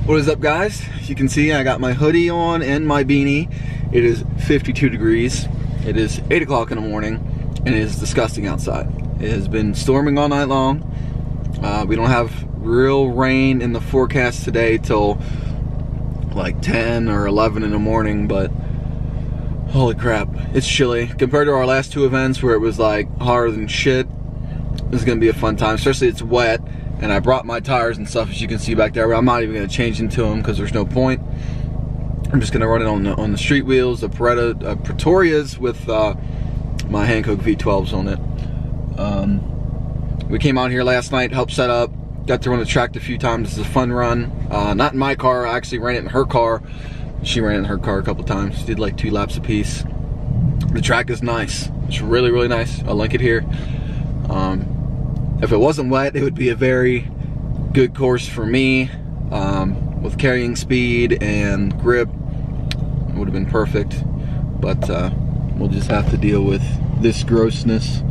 What is up, guys? You can see I got my hoodie on and my beanie. It is 52 degrees. It is 8 o'clock in the morning and it is disgusting outside. It has been storming all night long. We don't have real rain in the forecast today till like 10 or 11 in the morning, but holy crap, it's chilly. Compared to our last two events where it was like hotter than shit, this is gonna be a fun time, especially it's wet. And I brought my tires and stuff, as you can see back there, but I'm not even gonna change into them because there's no point. I'm just gonna run it on the street wheels, the Pretorias with my Hankook V12s on it. We came out here last night, helped set up, got to run the track a few times. It's a fun run. Not in my car, I actually ran it in her car. She ran it in her car a couple times. Did like 2 laps apiece. The track is nice. It's really, really nice. I'll link it here. If it wasn't wet, it would be a very good course for me. With carrying speed and grip, it would have been perfect. But we'll just have to deal with this grossness.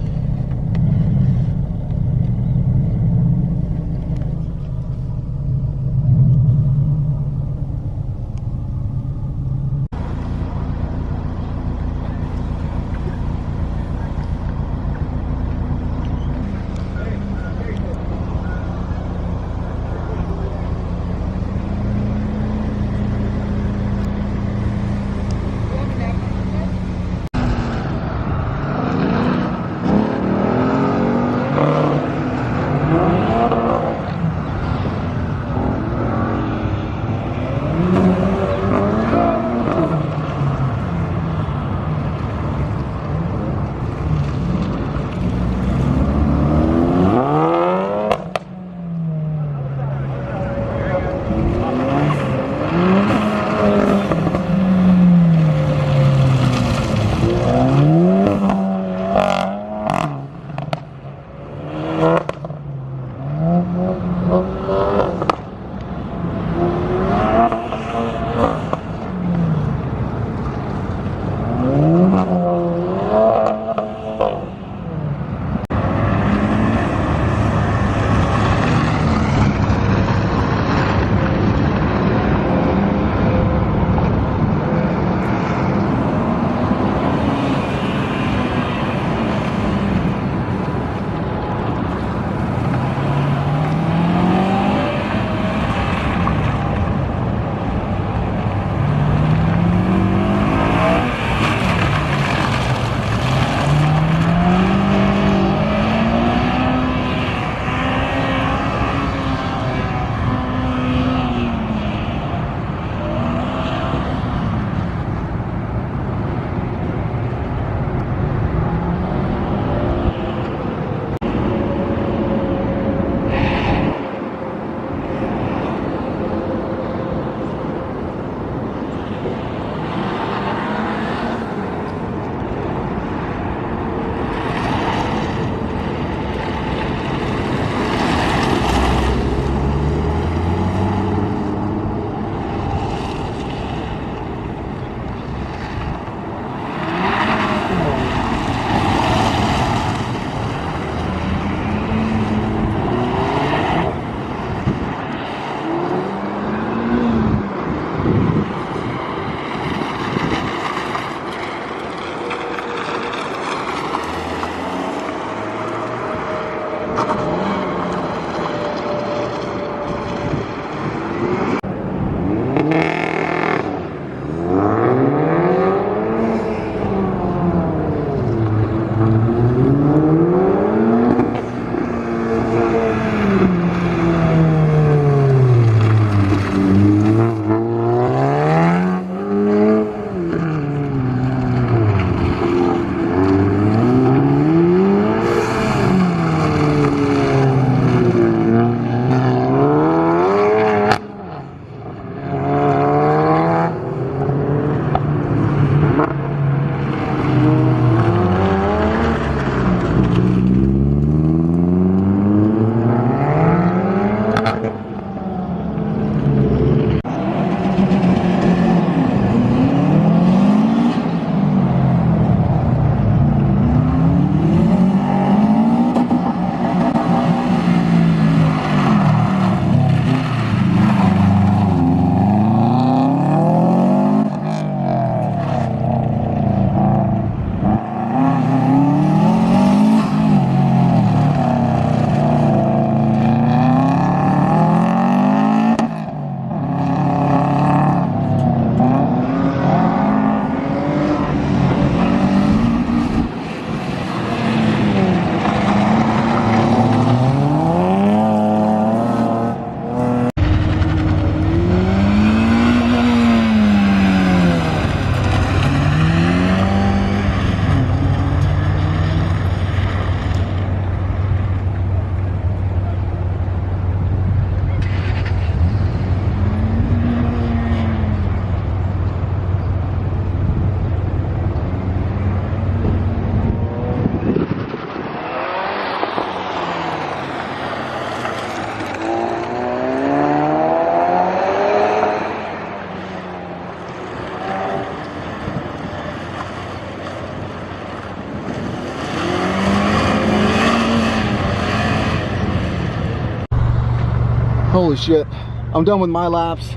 Holy shit. I'm done with my laps.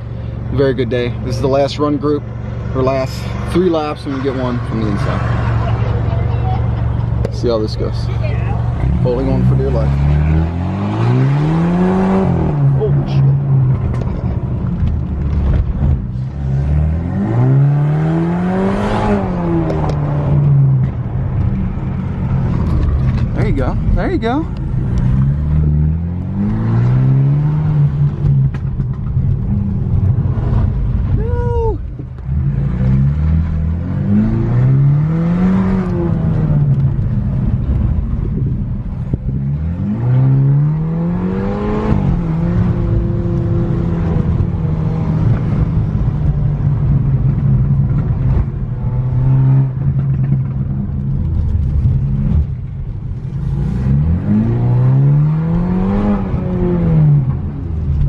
Very good day. This is the last run group, or last 3 laps, and we get one from the inside. See how this goes. Holding on for dear life. Holy shit. There you go. There you go.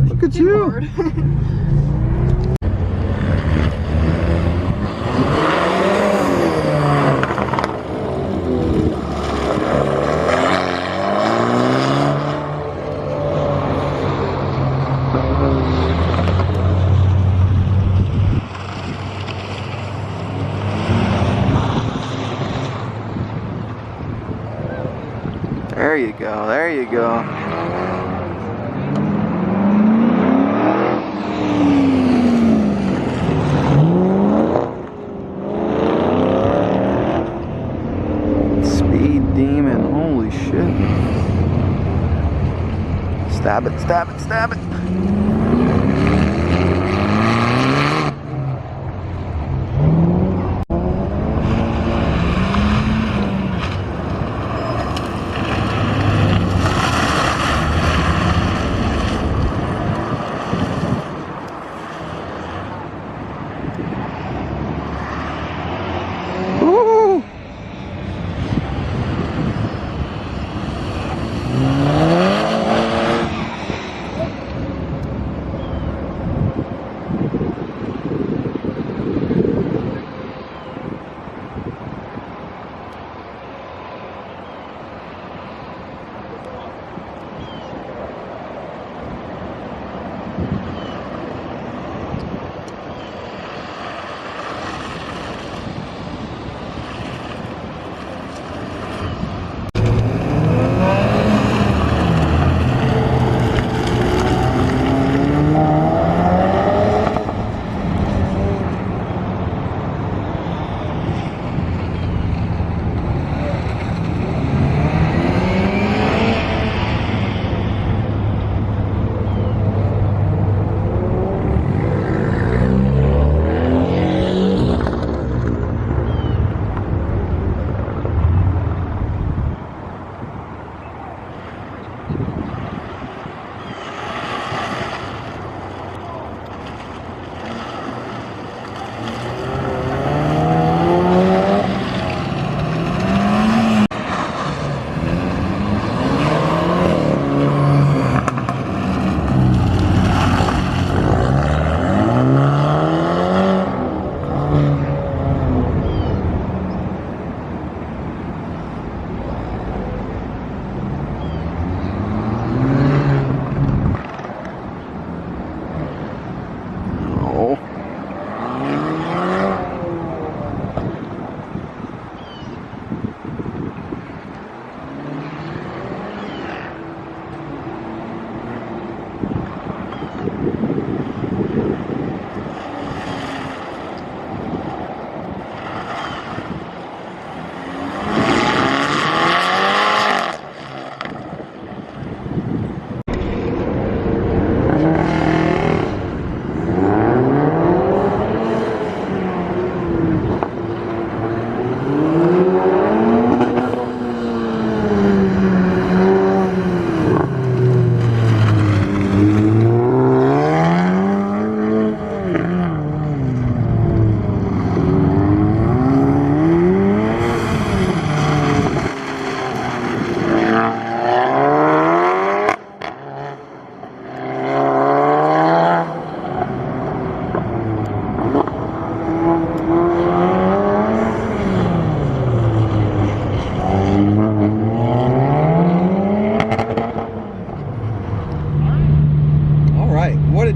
Look at you. There you go, there you go. Speed demon, holy shit. Stab it, stab it, stab it.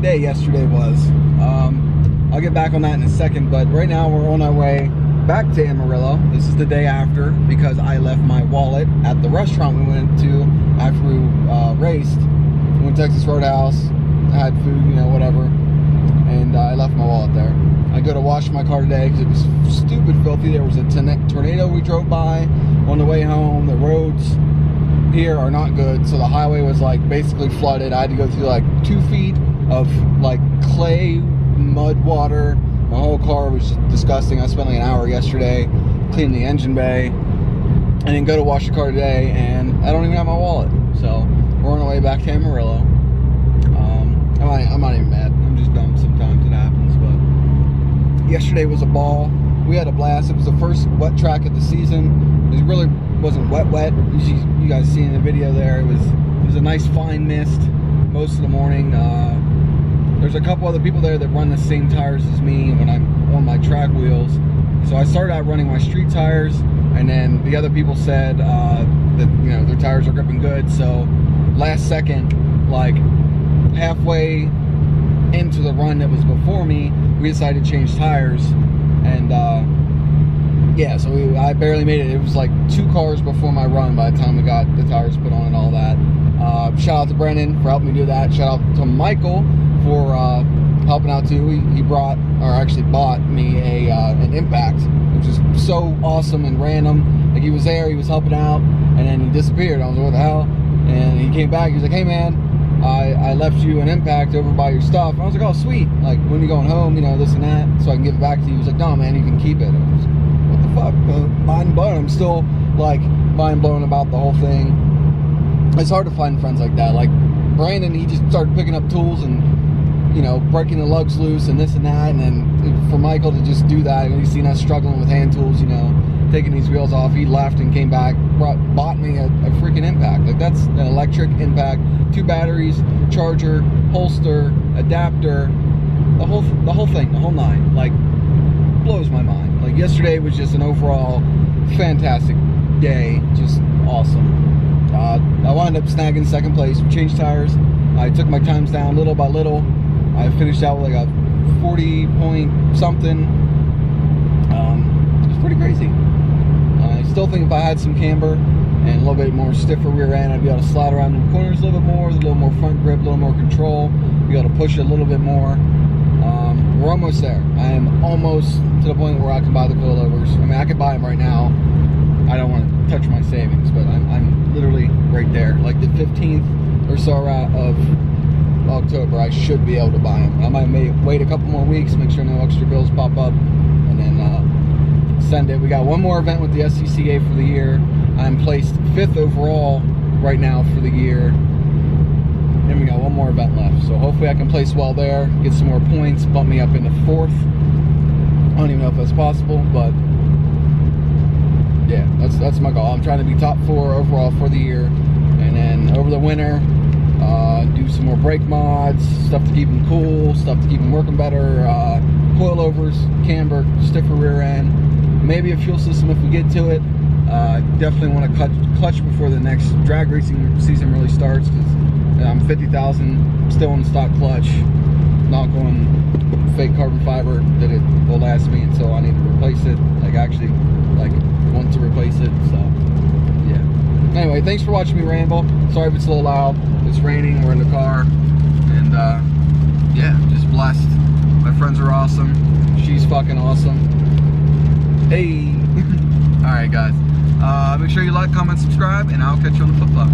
day yesterday was. I'll get back on that in a second, but right now we're on our way back to Amarillo. This is the day after, because I left my wallet at the restaurant we went to after we raced. We went to Texas Roadhouse, I had food, you know, whatever, and I left my wallet there. I go to wash my car today because it was stupid filthy. There was a tornado we drove by on the way home. The roads here are not good, so the highway was like basically flooded. I had to go through like 2 feet of like clay, mud, water. My whole car was just disgusting. I spent like an hour yesterday cleaning the engine bay, and then go to wash the car today, and I don't even have my wallet. So we're on our way back to Amarillo. I'm not even mad. I'm just dumb sometimes. It happens. But yesterday was a ball. We had a blast. It was the first wet track of the season. It really wasn't wet. You guys see in the video there, it was a nice fine mist most of the morning. There's a couple other people there that run the same tires as me when I'm on my track wheels. So I started out running my street tires, and then the other people said that, you know, their tires are gripping good. So last second, like halfway into the run that was before me, we decided to change tires, and yeah, so I barely made it. It was like 2 cars before my run by the time we got the tires put on and all that. Shout out to Brennan for helping me do that. Shout out to Michael for helping out too. He brought, or actually bought me an Impact, which is so awesome and random. Like, he was there, he was helping out, and then he disappeared. I was like, what the hell? And he came back, he was like, hey man, I left you an Impact over by your stuff. And I was like, oh sweet, like when you going home, you know, this and that, so I can give it back to you. He was like, no man, you can keep it. And I was like, what the fuck? Mind blown. I'm still like mind blown about the whole thing. It's hard to find friends like that. Like Brandon, he just started picking up tools and, you know, breaking the lugs loose and this and that. And then for Michael to just do that, and he's seen us struggling with hand tools, you know, taking these wheels off. He left and came back, bought me a freaking Impact. Like, that's an electric Impact, 2 batteries, charger, holster, adapter, the whole thing, the whole 9. Like, blows my mind. Like, yesterday was just an overall fantastic day, just awesome. I wound up snagging 2nd place. We changed tires. I took my times down little by little. I finished out with like a 40 point something. It was pretty crazy. I still think if I had some camber and a little bit more stiffer rear end, I'd be able to slide around in the corners a little bit more, with a little more front grip, a little more control, be able to push it a little bit more. We're almost there. I am almost to the point where I can buy the coilovers. I mean, I could buy them right now. I don't want to touch my savings, but I'm literally right there. Like the 15th or so of October, I should be able to buy them. I might wait a couple more weeks, make sure no extra bills pop up, and then send it. We got one more event with the SCCA for the year. I'm placed 5th overall right now for the year, and we got one more event left. So hopefully I can place well there, get some more points, bump me up into 4th. I don't even know if that's possible, but yeah, that's my goal. I'm trying to be top 4 overall for the year, and then over the winter, do some more brake mods, stuff to keep them cool, stuff to keep them working better, coilovers, camber, stiffer rear end, maybe a fuel system if we get to it. Definitely want to clutch before the next drag racing season really starts, because I'm 50,000 still in the stock clutch, not going fake carbon fiber that it will last me until I need to replace it. Like, actually, like, want to replace it. So yeah, anyway, thanks for watching me ramble. Sorry if it's a little loud, it's raining, we're in the car, and yeah, just blessed. My friends are awesome, she's fucking awesome. Hey. All right guys, make sure you like, comment, subscribe, and I'll catch you on the flip-flop.